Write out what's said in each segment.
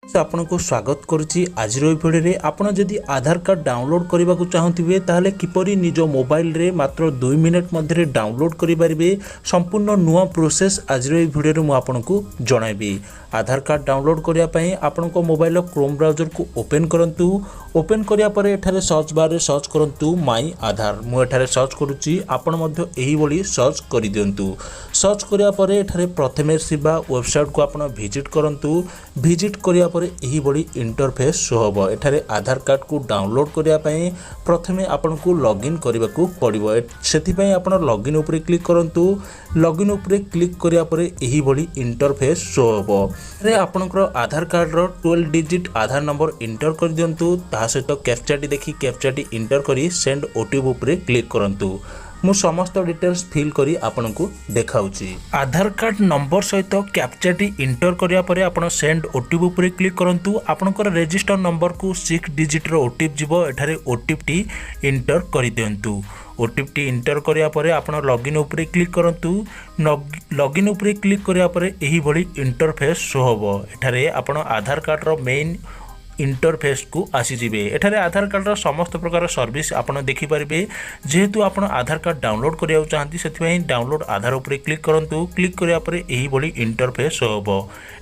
आपनको स्वागत करुच्ची आज भिडियो रे आपण जदि आधार कार्ड डाउनलोड करने को चाहूबे ताहले किपरि निज मोबाइल रे मात्र 2 मिनट मध्य डाउनलोड करें संपूर्ण नुआ प्रोसेस आज भिडियो मु आपनको जनइबी। आधार कार्ड डाउनलोड करने आपण मोबाइल क्रोम ब्राउजर को ओपन करंतु। ओपन करिया परे एठारे सर्च बार रे सर्च करंतु माई आधार। मु एठारे सर्च करुच्ची आपण मध्य एही भली सर्च करि दियंतु। सर्च करिया परे एठारे प्रथमे सिबा वेबसाइट को आपण विजिट करंतु। विजिट करिया परे एही भली इंटरफेस शो होबो। एठारे आधार कार्ड को डाउनलोड करिया पई प्रथमे आपण को लॉगिन करबा को पड़िबो। सेति पई आपण लॉगिन ऊपर क्लिक करंतु। लॉगिन ऊपर क्लिक करिया परे एही भली इंटरफेस शो होबो। रे आपनकर आधार कार्ड रो 12 डिजिट आधार नंबर इंटर कर दियंतु। ता सहित कैप्चाटी देखि कैप्चाटी इंटर करी सेंड ओटीपी ऊपर क्लिक करंतु। मु समस्त डिटेल्स फिल करी आपनको देखाउची। आधार कार्ड नंबर सहित कैप्चाटी इंटर करिया परे आपण सेंड ओटीपी ऊपर क्लिक करंतु। आपनकर रजिस्टर नंबर को 6 डिजिट रो ओटीपी जिवो। एठारे ओटीपी इंटर करि दियंतु। ओटीपी इंटर करिया परे आपण लॉगिन ऊपर क्लिक करंतु। लॉगिन ऊपर क्लिक करिया परे एही भली इंटरफेस शो होबो। एठारे आपण आधार कार्ड रो मेन इंटरफेस को आसीजिबे। एठारे आधार कार्ड रो समस्त प्रकार सर्विस आपण देखि परिबे। जेहेतु आपण आधार कार्ड डाउनलोड करिया चाहंती सेथिपई डाउनलोड आधार ऊपर क्लिक करंतु। क्लिक करिया परे एही भली इंटरफेस होबो।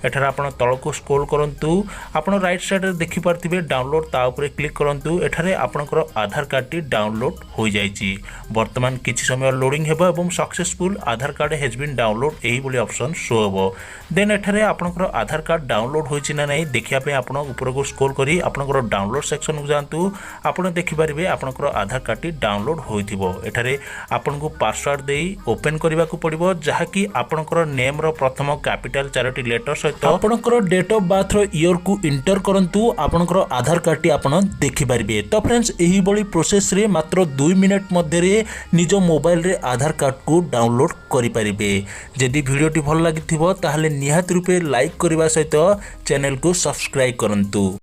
एठारे आपण तळको स्क्रॉल करंतु। आपण राइट साइड रे देखि पारथिबे डाउनलोड ता ऊपर क्लिक करंतु। एठारे आपनकर आधार कार्ड टी डाउनलोड होई जाईची। वर्तमान किछि समय लोडिंग हेबो एवं successful Aadhaar card has been download एही भली ऑप्शन शो होबो। देन एठारे आपनकर आधार कार्ड डाउनलोड होईची ना नै देखिया पे आपण ऊपर को स्क्रॉल करी आपनकर डाउनलोड सेक्शन को जांतु। आपण देखि परिबे आपनकर आधार कार्ड टी डाउनलोड होइथिबो। एठारे आपनको पासवर्ड देई ओपन करबा को पड़िबो जहा कि आपनकर नेम रो प्रथम कैपिटल 4टी लेटर सहित आपनकर डेट ऑफ बर्थ रो ईयर को इंटर करंतु। आपनकर आधार कार्ड टी आपण देखि परिबे। तो फ्रेंड्स एही बडी प्रोसेस रे मात्र 2 मिनट मध्ये रे निज मोबाइल रे आधार कार्ड को डाउनलोड करि परिबे। जदि वीडियो टी भल लागिथिबो ताहले निहात रूपे लाइक करबा सहित चैनल को सब्सक्राइब करंतु।